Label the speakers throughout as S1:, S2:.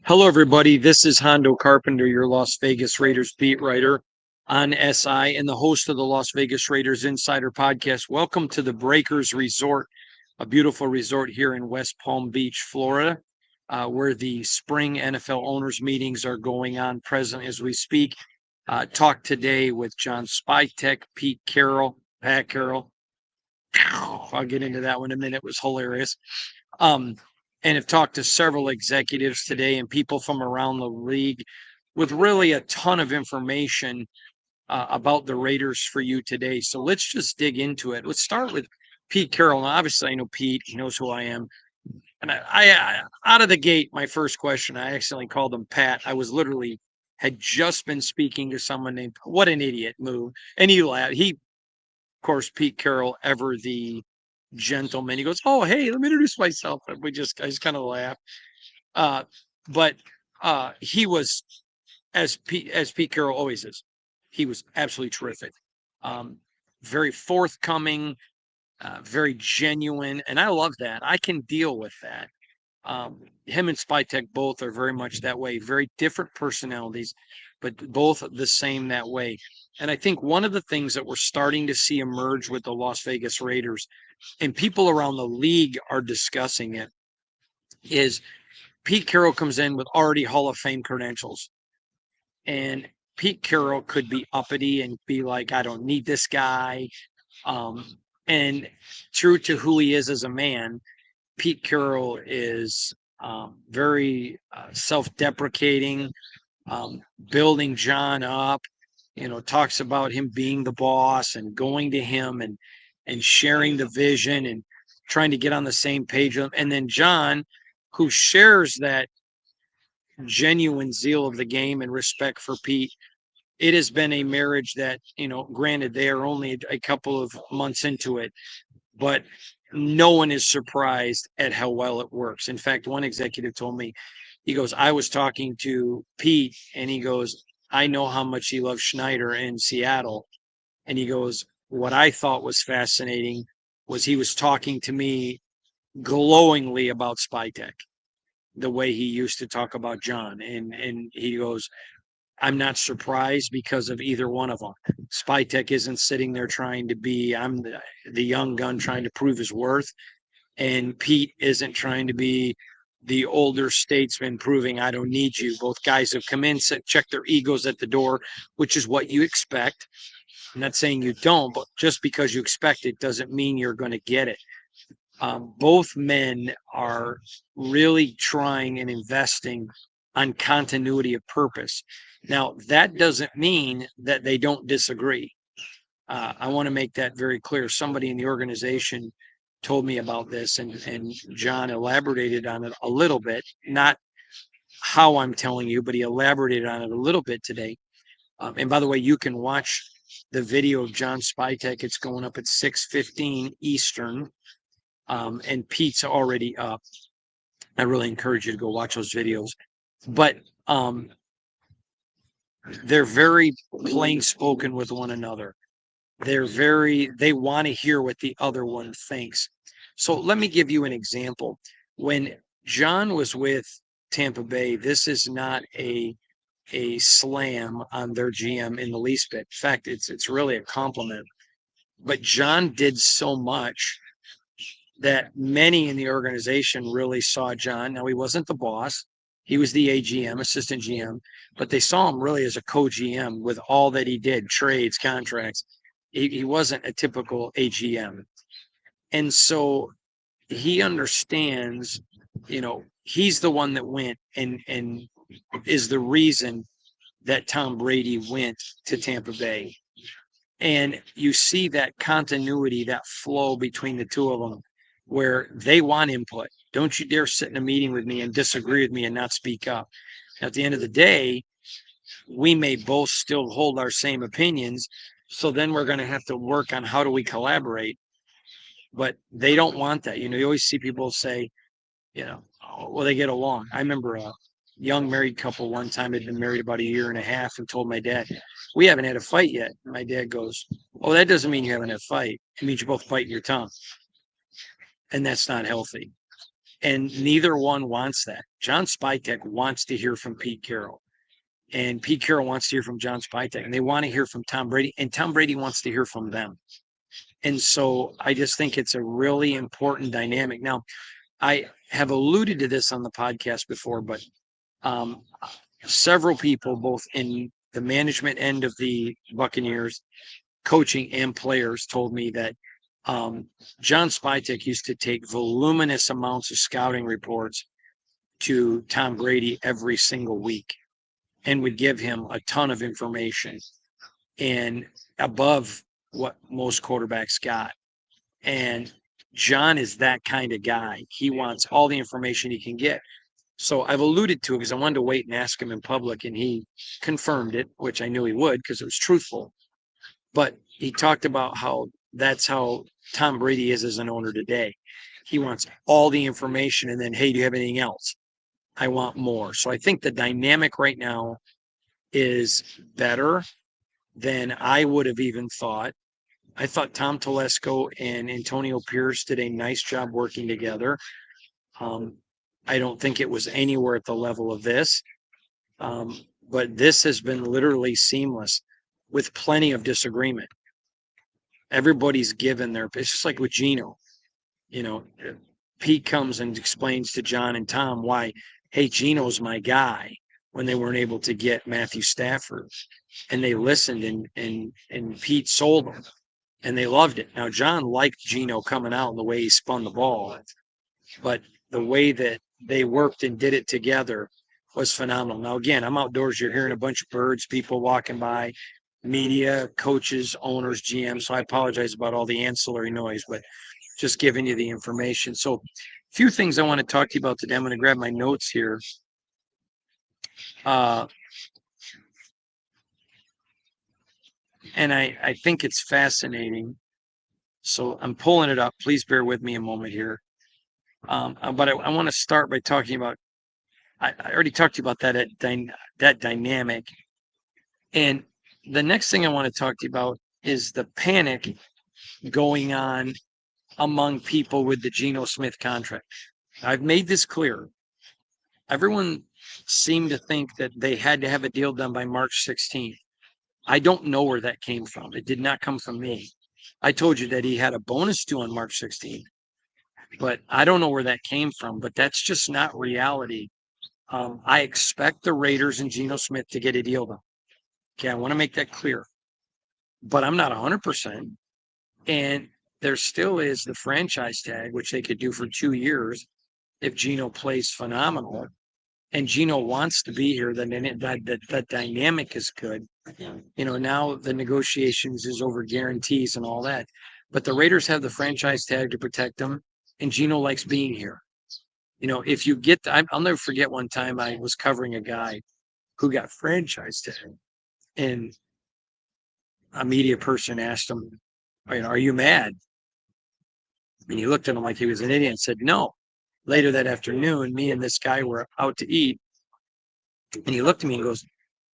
S1: Hello, everybody. This is Hondo Carpenter, your Las Vegas Raiders beat writer on SI and the host of the Las Vegas Raiders Insider Podcast. Welcome to the Breakers Resort, a beautiful resort here in West Palm Beach, Florida, where the spring NFL owners meetings are going on present as we speak. Talk today with John Spytek, Pete Carroll, Pat Carroll. I'll get into that one in a minute. It was hilarious. Um, and have talked to several executives today and people from around the league with really a ton of information about the Raiders for you today. So let's just dig into it. Let's start with Pete Carroll. Now, obviously, I know Pete. He knows who I am. And I out of the gate, my first question, I accidentally called him Pat. I was literally had just been speaking to someone named, what an idiot move. And he laughed. He, of course, Pete Carroll, ever the gentleman. He goes, "Oh, hey, let me introduce myself." And I just kind of laughed. Uh, but he was as Pete Carroll always is. He was absolutely terrific. Um, Very forthcoming, very genuine, and I love that. I can deal with that. Him and Spytek both are very much that way. Very different personalities, but both the same that way. And I think one of the things that we're starting to see emerge with the Las Vegas Raiders, and people around the league are discussing it, is Pete Carroll comes in with already Hall of Fame credentials. And Pete Carroll could be uppity and be like, I don't need this guy. Um, and true to who he is as a man, Pete Carroll is very self deprecating, building John up, talks about him being the boss and going to him and sharing the vision and trying to get on the same page with him. And then John, who shares that genuine zeal of the game and respect for Pete. It has been a marriage that, granted, they are only a couple of months into it, but no one is surprised at how well it works. In fact, one executive told me, he goes, I was talking to Pete, and he goes, I know how much he loves Schneider in Seattle. And he goes, what I thought was fascinating was he was talking to me glowingly about Spytek, the way he used to talk about John. And he goes, I'm not surprised because of either one of them. Spytek isn't sitting there trying to be, I'm the young gun trying to prove his worth. And Pete isn't trying to be the older statesman proving I don't need you. Both guys have come in, check their egos at the door, which is what you expect. I'm not saying you don't, but just because you expect it doesn't mean you're going to get it. Both men are really trying and investing on continuity of purpose. Now, that doesn't mean that they don't disagree. I want to make that very clear. Somebody in the organization told me about this, and John elaborated on it a little bit, not how I'm telling you, but he elaborated on it a little bit today. And by the way, you can watch the video of John Spytek. It's going up at 6:15 Eastern, and Pete's already up. I really encourage you to go watch those videos. But they're very plain spoken with one another. They want to hear what the other one thinks. So let me give you an example. When John was with Tampa Bay, this is not a slam on their GM in the least bit. In fact, it's really a compliment. But John did so much that many in the organization really saw John. Now, he wasn't the boss, he was the AGM, assistant GM, but they saw him really as a co GM with all that he did, trades, contracts. He wasn't a typical AGM. And so he understands, he's the one that went and is the reason that Tom Brady went to Tampa Bay. And you see that continuity, that flow between the two of them, where they want input. Don't you dare sit in a meeting with me and disagree with me and not speak up. At the end of the day, we may both still hold our same opinions. So then we're going to have to work on how do we collaborate. But they don't want that. You always see people say, oh, well, they get along. I remember a young married couple one time had been married about a year and a half and told my dad, we haven't had a fight yet. My dad goes, oh, that doesn't mean you haven't had a fight. It means you're both biting your tongue. And that's not healthy. And neither one wants that. John Spytek wants to hear from Pete Carroll, and Pete Carroll wants to hear from John Spytek, and they want to hear from Tom Brady, and Tom Brady wants to hear from them. And so I just think it's a really important dynamic. Now, I have alluded to this on the podcast before, but um, several people, both in the management end of the Buccaneers, coaching and players, told me that John Spytek used to take voluminous amounts of scouting reports to Tom Brady every single week and would give him a ton of information and above what most quarterbacks got. And John is that kind of guy. He wants all the information he can get. So I've alluded to it because I wanted to wait and ask him in public, and he confirmed it, which I knew he would because it was truthful. But he talked about how that's how Tom Brady is as an owner today. He wants all the information, and then, hey, do you have anything else? I want more. So I think the dynamic right now is better than I would have even thought. I thought Tom Telesco and Antonio Pierce did a nice job working together. Um, I don't think it was anywhere at the level of this, but this has been literally seamless with plenty of disagreement. Everybody's given their, it's just like with Gino, you know, Pete comes and explains to John and Tom why, hey, Gino's my guy when they weren't able to get Matthew Stafford. And they listened, and Pete sold them and they loved it. Now, John liked Gino coming out and the way he spun the ball, but the way that they worked and did it together was phenomenal. Now, again, I'm outdoors. You're hearing a bunch of birds, people walking by, media, coaches, owners, GMs. So I apologize about all the ancillary noise, but just giving you the information. So, a few things I want to talk to you about today. I'm going to grab my notes here. And I think it's fascinating. So I'm pulling it up. Please bear with me a moment here. But I want to start by talking about. I already talked to you about that dynamic, and the next thing I want to talk to you about is the panic going on among people with the Geno Smith contract. I've made this clear. Everyone seemed to think that they had to have a deal done by March 16th. I don't know where that came from. It did not come from me. I told you that he had a bonus due on March 16th, but I don't know where that came from. But that's just not reality. I expect the Raiders and Geno Smith to get a deal done. Okay, I want to make that clear, but I'm not 100%. And there still is the franchise tag, which they could do for 2 years if Geno plays phenomenal. And Geno wants to be here, then that dynamic is good. You know, now the negotiations is over guarantees and all that. But the Raiders have the franchise tag to protect them, and Geno likes being here. You know, if you get, I'll never forget one time I was covering a guy who got franchise tag, and a media person asked him, "Are you mad?" And he looked at him like he was an idiot and said, "No." Later that afternoon, me and this guy were out to eat, and he looked at me and goes,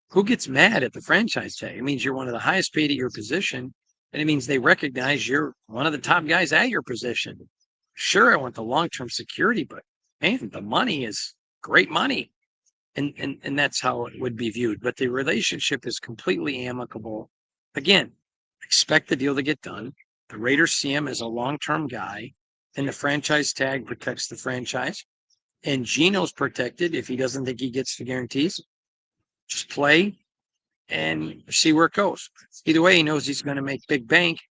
S1: "Who gets mad at the franchise tag? It means you're one of the highest paid at your position, and it means they recognize you're one of the top guys at your position. Sure, I want the long-term security, but man, the money is great money." And that's how it would be viewed. But the relationship is completely amicable. Again, expect the deal to get done. The Raiders see him as a long-term guy, and the franchise tag protects the franchise. And Geno's protected if he doesn't think he gets the guarantees. Just play and see where it goes. Either way, he knows he's going to make big bank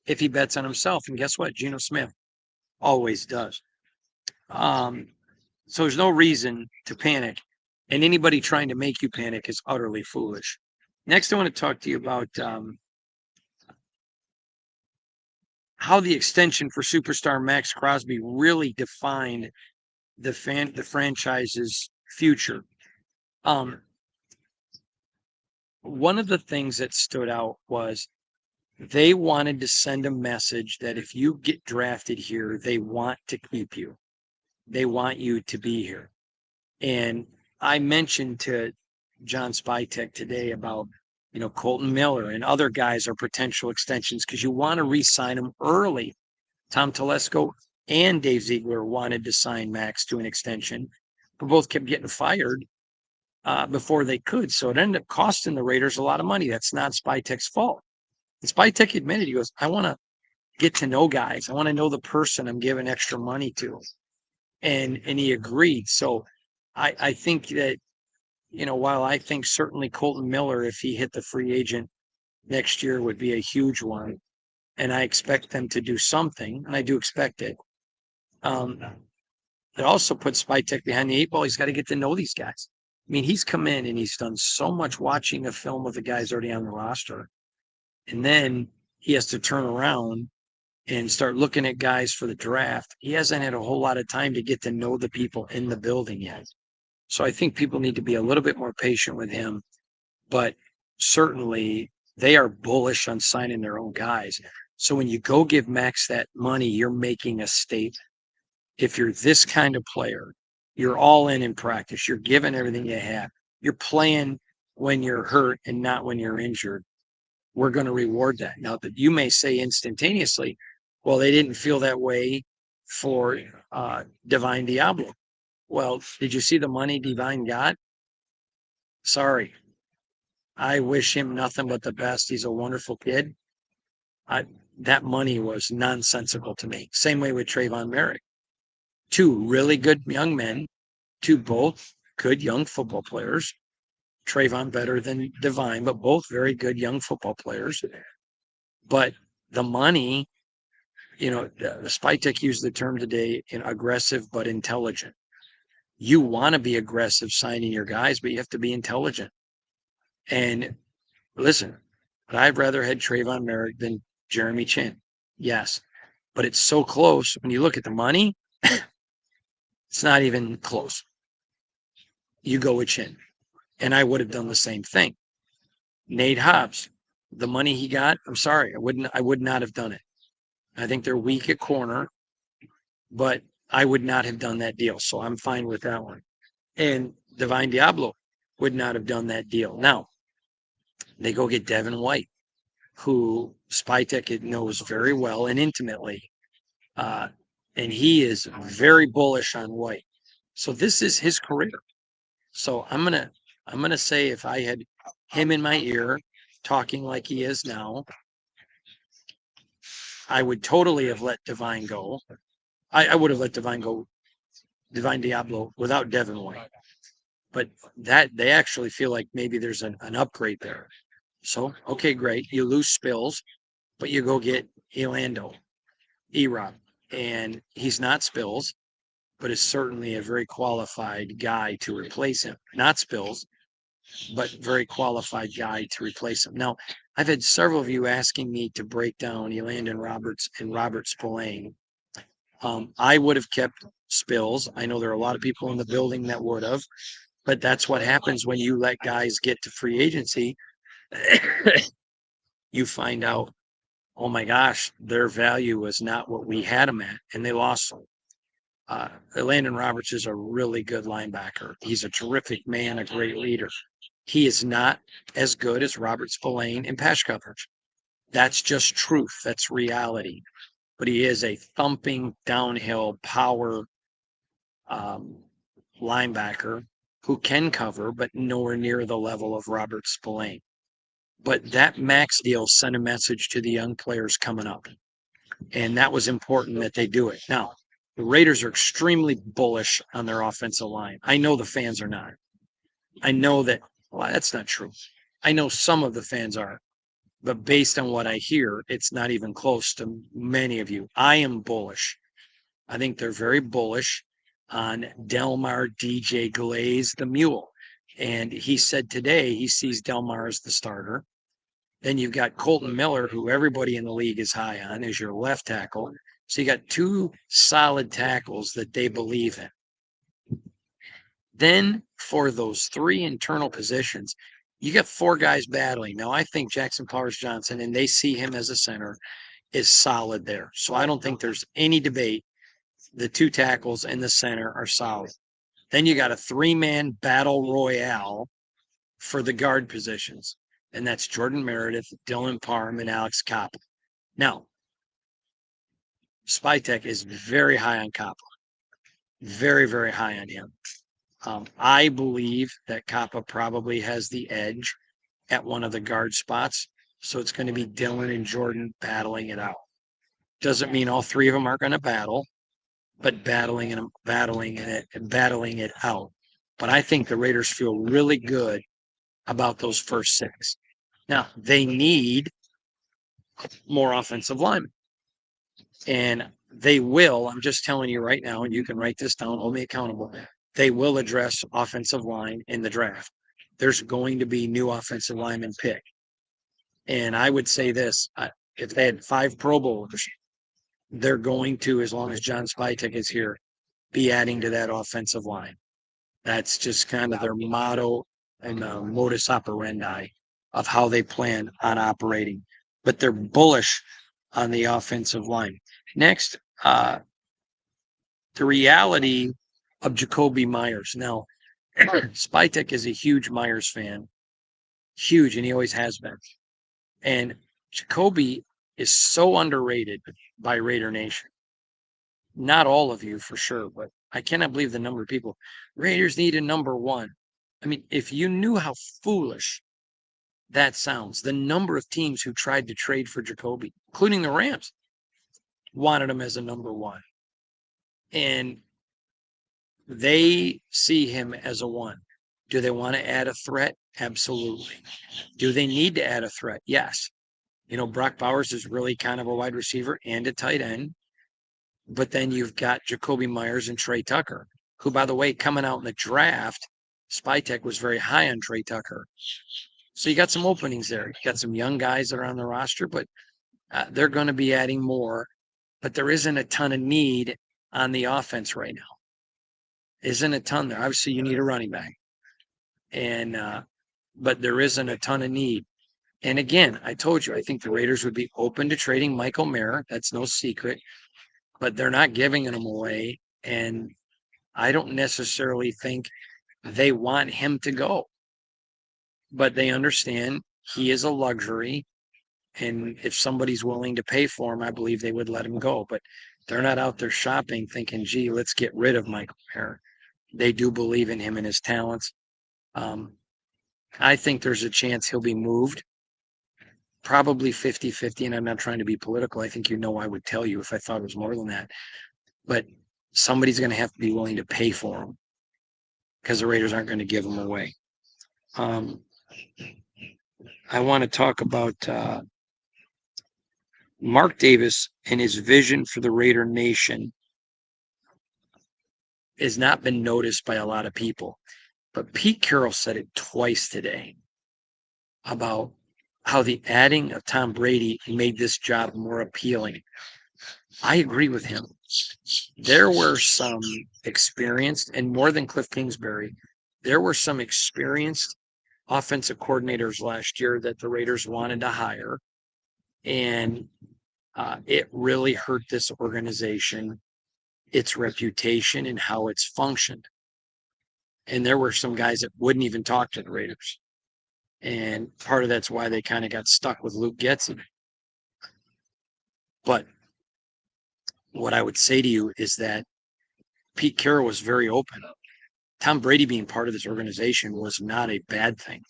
S1: if he bets on himself. And guess what? Geno Smith always does. So there's no reason to panic. And anybody trying to make you panic is utterly foolish. Next, I want to talk to you about how the extension for superstar Max Crosby really defined the franchise's future. One of the things that stood out was they wanted to send a message that if you get drafted here, they want to keep you. They want you to be here. And I mentioned to John Spytek today about, Colton Miller and other guys are potential extensions because you want to re-sign them early. Tom Telesco, and Dave Ziegler wanted to sign Max to an extension, but both kept getting fired before they could. So it ended up costing the Raiders a lot of money. That's not Spytek's fault. And Spytek admitted, he goes, I want to get to know guys. I want to know the person I'm giving extra money to. And he agreed. So I think that, while I think certainly Colton Miller, if he hit the free agent next year, would be a huge one, and I expect them to do something, and I do expect it. It also puts Spytek behind the eight ball. He's got to get to know these guys. I mean, he's come in and he's done so much watching a film of the guys already on the roster. And then he has to turn around and start looking at guys for the draft. He hasn't had a whole lot of time to get to know the people in the building yet. So I think people need to be a little bit more patient with him. But certainly they are bullish on signing their own guys. So when you go give Max that money, you're making a statement. If you're this kind of player, you're all in practice. You're giving everything you have. You're playing when you're hurt and not when you're injured. We're going to reward that. Now, that you may say instantaneously, well, they didn't feel that way for Divine Diablo. Well, did you see the money Divine got? Sorry. I wish him nothing but the best. He's a wonderful kid. I, that money was nonsensical to me. Same way with TRE'VON Merrick. Two really good young men, two both good young football players. TRE'VON better than Divine, but both very good young football players. But the money, Spytek used the term today, aggressive but intelligent. You want to be aggressive signing your guys, but you have to be intelligent. And listen, I'd rather had TRE'VON Merrick than Jeremy Chin. Yes, but it's so close. When you look at the money, it's not even close. You go with Chin. And I would have done the same thing. Nate Hobbs, the money he got, I'm sorry, I would not have done it. I think they're weak at corner, but I would not have done that deal. So I'm fine with that one. And Divine Diablo would not have done that deal. Now, they go get Devin White, who Spytek knows very well and intimately. And he is very bullish on White. So this is his career. So I'm gonna say, if I had him in my ear talking like he is now, I would totally have let Divine go. I would have let Divine go, Divine Diablo, without Devin White. But that they actually feel like maybe there's an upgrade there. So, okay, great. You lose Spills, but you go get Elando, E-Rob. And he's not Spills, but is certainly a very qualified guy to replace him. Not Spills, but very qualified guy to replace him. Now, I've had several of you asking me to break down Elandon Roberts and Robert Spillane. I would have kept Spills. I know there are a lot of people in the building that would have, but that's what happens when you let guys get to free agency. You find out, oh my gosh, their value was not what we had them at, and they lost them. Landon Roberts is a really good linebacker. He's a terrific man, a great leader. He is not as good as Robert Spillane in pass coverage. That's just truth. That's reality. But he is a thumping downhill power linebacker who can cover, but nowhere near the level of Robert Spillane. But that max deal sent a message to the young players coming up. And that was important that they do it. Now, the Raiders are extremely bullish on their offensive line. I know the fans are not. I know that, well, that's not true. I know some of the fans are, but based on what I hear, it's not even close to many of you. I am bullish. I think they're very bullish on Delmar DJ Glaze, the mule. And he said today he sees Delmar as the starter. Then you've got Colton Miller, who everybody in the league is high on, as your left tackle. So you got two solid tackles that they believe in. Then for those three internal positions, you got four guys battling. Now, I think Jackson Powers Johnson, and they see him as a center, is solid there. So I don't think there's any debate. The two tackles and the center are solid. Then you got a three-man battle royale for the guard positions, and that's Jordan Meredith, Dylan Parham, and Alex Kopp. Now, Spytek is very high on Kappa, very, very high on him. I believe that Kappa probably has the edge at one of the guard spots. So it's going to be Dylan and Jordan battling it out. Doesn't mean all three of them are going to battle, but battling it out. But I think the Raiders feel really good about those first six. Now they need more offensive linemen, and they will. I'm just telling you right now, and you can write this down. Hold me accountable. They will address offensive line in the draft. There's going to be new offensive linemen picked, and I would say this: if they had 5 Pro Bowlers, they're going to, as long as John Spytek is here, be adding to that offensive line. That's just kind of their motto and modus operandi of how they plan on operating. But they're bullish on the offensive line. Next, the reality of Jacoby Myers. Now, Spytek is a huge Myers fan, huge, and he always has been. And Jacoby is so underrated by Raider Nation. Not all of you for sure, but I cannot believe the number of people. Raiders need a number one. I mean, if you knew how foolish that sounds, the number of teams who tried to trade for Jacoby, including the Rams, wanted him as a number one. And they see him as a one. Do they want to add a threat? Absolutely. Do they need to add a threat? Yes. You know, Brock Bowers is really kind of a wide receiver and a tight end. But then you've got Jacoby Myers and Trey Tucker, who, by the way, coming out in the draft, Spytek was very high on Trey Tucker. So you got some openings there. You got some young guys that are on the roster, but they're going to be adding more. But there isn't a ton of need on the offense right now. Isn't a ton there. Obviously, you need a running back, and but there isn't a ton of need. And again, I told you, I think the Raiders would be open to trading Michael Mayer. That's no secret, but they're not giving him away. And I don't necessarily think they want him to go, but they understand he is a luxury. And if somebody's willing to pay for him, I believe they would let him go. But they're not out there shopping thinking, gee, let's get rid of Michael Mayer. They do believe in him and his talents. I think there's a chance he'll be moved, probably 50-50. And I'm not trying to be political. I think I would tell you if I thought it was more than that. But somebody's going to have to be willing to pay for him because the Raiders aren't going to give him away. I want to talk about Mark Davis and his vision for the Raider Nation has not been noticed by a lot of people. But Pete Carroll said it twice today about how the adding of Tom Brady made this job more appealing. I agree with him. There were some experienced, and more than Cliff Kingsbury, there were some experienced offensive coordinators last year that the Raiders wanted to hire. And it really hurt this organization, its reputation, and how it's functioned. And there were some guys that wouldn't even talk to the Raiders. And part of that's why they kind of got stuck with Luke Getsy. But what I would say to you is that Pete Carroll was very open. Tom Brady being part of this organization was not a bad thing.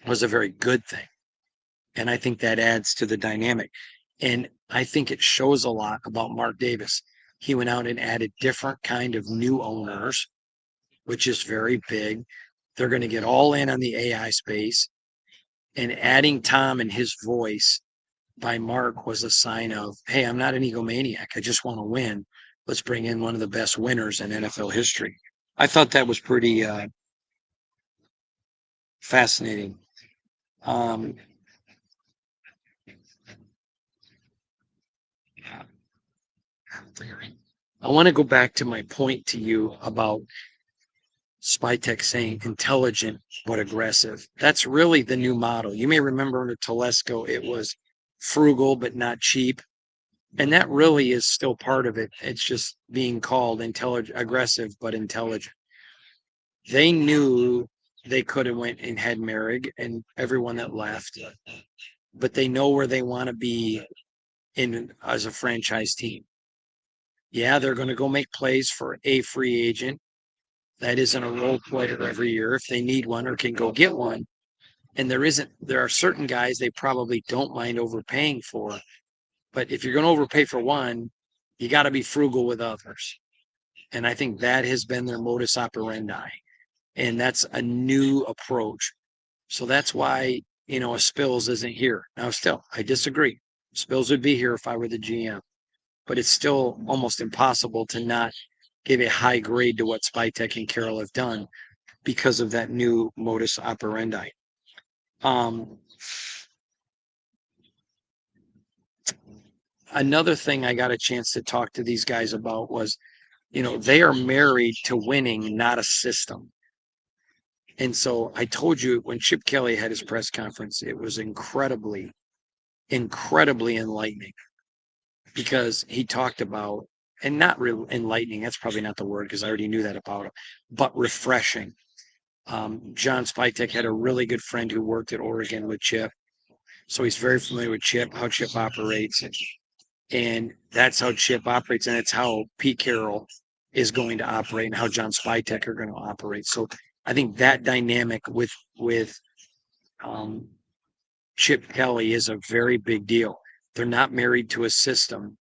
S1: It was a very good thing. And I think that adds to the dynamic. And I think it shows a lot about Mark Davis. He went out and added different kind of new owners, which is very big. They're going to get all in on the AI space. And adding Tom and his voice by Mark was a sign of, hey, I'm not an egomaniac. I just want to win. Let's bring in one of the best winners in NFL history. I thought that was pretty fascinating. I want to go back to my point to you about Spytek saying intelligent but aggressive. That's really the new model. You may remember under Telesco, it was frugal but not cheap. And that really is still part of it. It's just being called aggressive but intelligent. They knew they could have went and had Merrick and everyone that left, but they know where they want to be in as a franchise team. Yeah, they're going to go make plays for a free agent that isn't a role player every year if they need one or can go get one. And there are certain guys they probably don't mind overpaying for. But if you're going to overpay for one, you got to be frugal with others. And I think that has been their modus operandi. And that's a new approach. So that's why, a Spills isn't here. Now, still, I disagree. Spills would be here if I were the GM, but it's still almost impossible to not give a high grade to what Spytek and Carroll have done because of that new modus operandi. Um, Another thing I got a chance to talk to these guys about was, they are married to winning, not a system. And so I told you when Chip Kelly had his press conference, it was incredibly enlightening because he talked about, and not real enlightening, that's probably not the word because I already knew that about him, but refreshing. John Spytek had a really good friend who worked at Oregon with Chip. So he's very familiar with Chip, how Chip operates. And that's how Chip operates. And it's how Pete Carroll is going to operate and how John Spytek are going to operate. So I think that dynamic with um, Chip Kelly is a very big deal. They're not married to a system.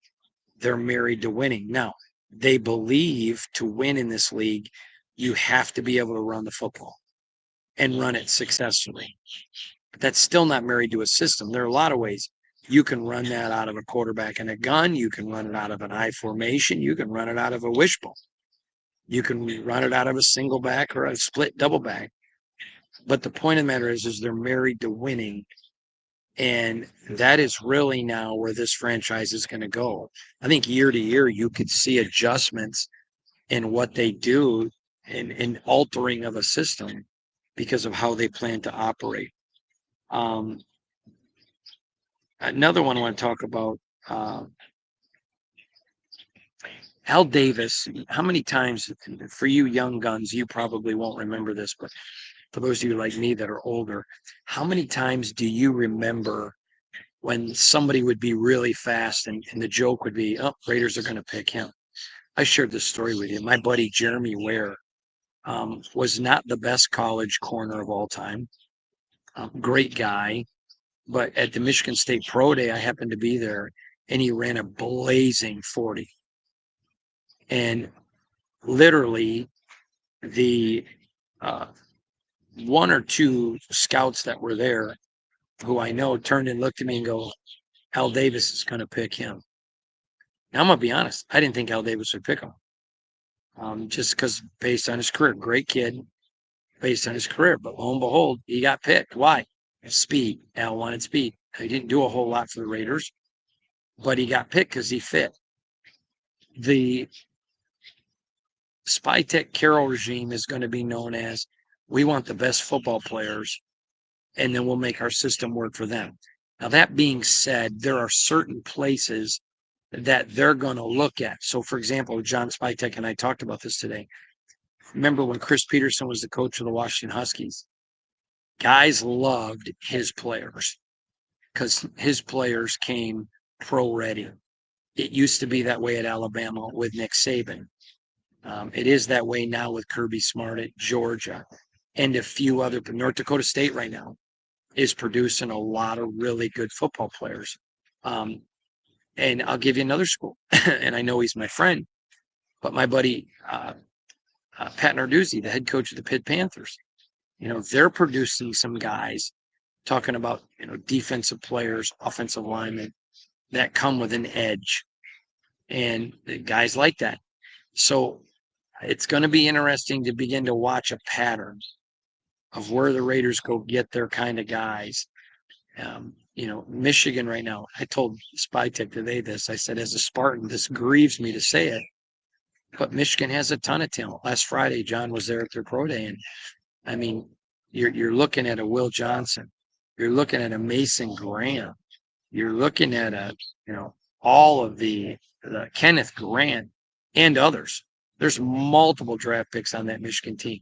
S1: They're married to winning. Now, they believe to win in this league, you have to be able to run the football and run it successfully. But that's still not married to a system. There are a lot of ways you can run that out of a quarterback and a gun. You can run it out of an I formation. You can run it out of a wishbone. You can run it out of a single back or a split double back. But the point of the matter is they're married to winning. And that is really now where this franchise is going to go. I think year to year, you could see adjustments in what they do in altering of a system because of how they plan to operate. Um, Another one I want to talk about, uh, Al Davis. How many times, for you young guns, you probably won't remember this, but for those of you like me that are older, how many times do you remember when somebody would be really fast and the joke would be, oh, Raiders are going to pick him? I shared this story with you. My buddy Jeremy Ware was not the best college corner of all time. Great guy. But at the Michigan State Pro Day, I happened to be there, and he ran a blazing 40. And literally, the uh, one or two scouts that were there, who I know, turned and looked at me and go, Al Davis is going to pick him. Now, I'm going to be honest. I didn't think Al Davis would pick him. Just because based on his career, great kid, based on his career. But lo and behold, he got picked. Why? Speed. Al wanted speed. He didn't do a whole lot for the Raiders, but he got picked because he fit. The Spytek Carroll regime is going to be known as we want the best football players, and then we'll make our system work for them. Now, that being said, there are certain places that they're going to look at. So, for example, John Spytek and I talked about this today. Remember when Chris Peterson was the coach of the Washington Huskies? Guys loved his players because his players came pro ready. It used to be that way at Alabama with Nick Saban. It is that way now with Kirby Smart at Georgia and a few other. North Dakota State right now is producing a lot of really good football players. Um, and I'll give you another school, and I know he's my friend, but my buddy Pat Narduzzi, the head coach of the Pitt Panthers, they're producing some guys talking about defensive players, offensive linemen that come with an edge, and guys like that. So it's going to be interesting to begin to watch a pattern of where the Raiders go get their kind of guys. Michigan right now, I told Spytek today this. I said, as a Spartan, this grieves me to say it, but Michigan has a ton of talent. Last Friday, John was there at their pro day, and I mean, you're looking at a Will Johnson, you're looking at a Mason Graham, you're looking at all of the Kenneth Grant and others. There's multiple draft picks on that Michigan team.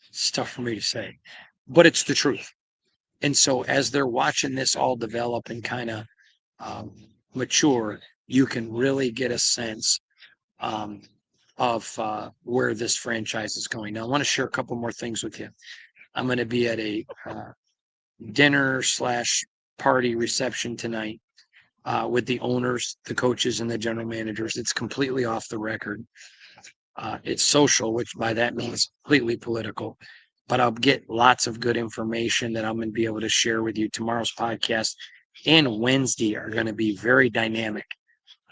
S1: It's tough for me to say, but it's the truth. And so as they're watching this all develop and kind of um, mature, you can really get a sense um, of where this franchise is going. Now, I want to share a couple more things with you. I'm going to be at a dinner slash party reception tonight with the owners, the coaches, and the general managers. It's completely off the record. It's social, which by that means completely political. But I'll get lots of good information that I'm going to be able to share with you. Tomorrow's podcast and Wednesday are going to be very dynamic.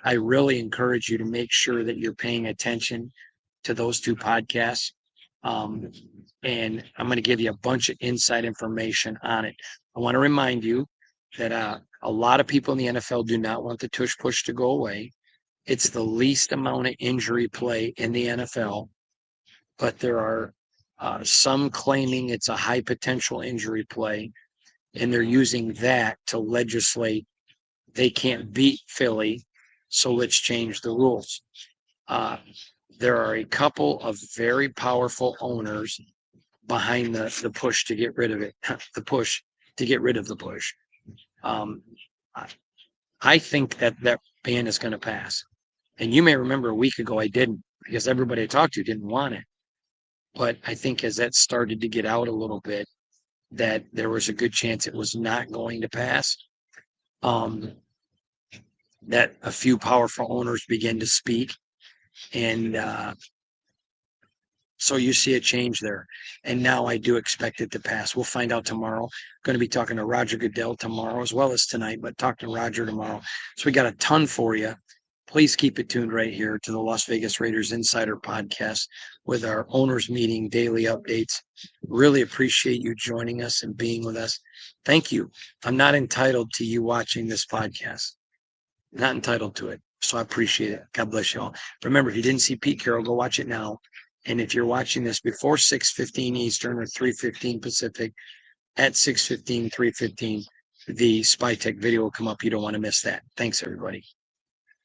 S1: I really encourage you to make sure that you're paying attention to those two podcasts. Um, and I'm going to give you a bunch of inside information on it. I want to remind you that a lot of people in the NFL do not want the tush push to go away. It's the least amount of injury play in the NFL, but there are some claiming it's a high potential injury play, and they're using that to legislate they can't beat Philly, so let's change the rules. Uh, there are a couple of very powerful owners behind the push to get rid of it, the push to get rid of the push. Um, I think that that ban is going to pass. And you may remember a week ago I didn't because everybody I talked to didn't want it. But I think as that started to get out a little bit, that there was a good chance it was not going to pass. Um, that a few powerful owners began to speak, and so you see a change there. And now I do expect it to pass. We'll find out tomorrow. Going to be talking to Roger Goodell tomorrow as well as tonight, but talk to Roger tomorrow. So we got a ton for you. Please keep it tuned right here to the Las Vegas Raiders Insider Podcast with our owners meeting daily updates. Really appreciate you joining us and being with us. Thank you. I'm not entitled to you watching this podcast. Not entitled to it. So I appreciate it. God bless you all. Remember, if you didn't see Pete Carroll, go watch it now. And if you're watching this before 6:15 Eastern or 3:15 Pacific, at 6:15, 3:15, the Spy Tech video will come up. You don't want to miss that. Thanks, everybody.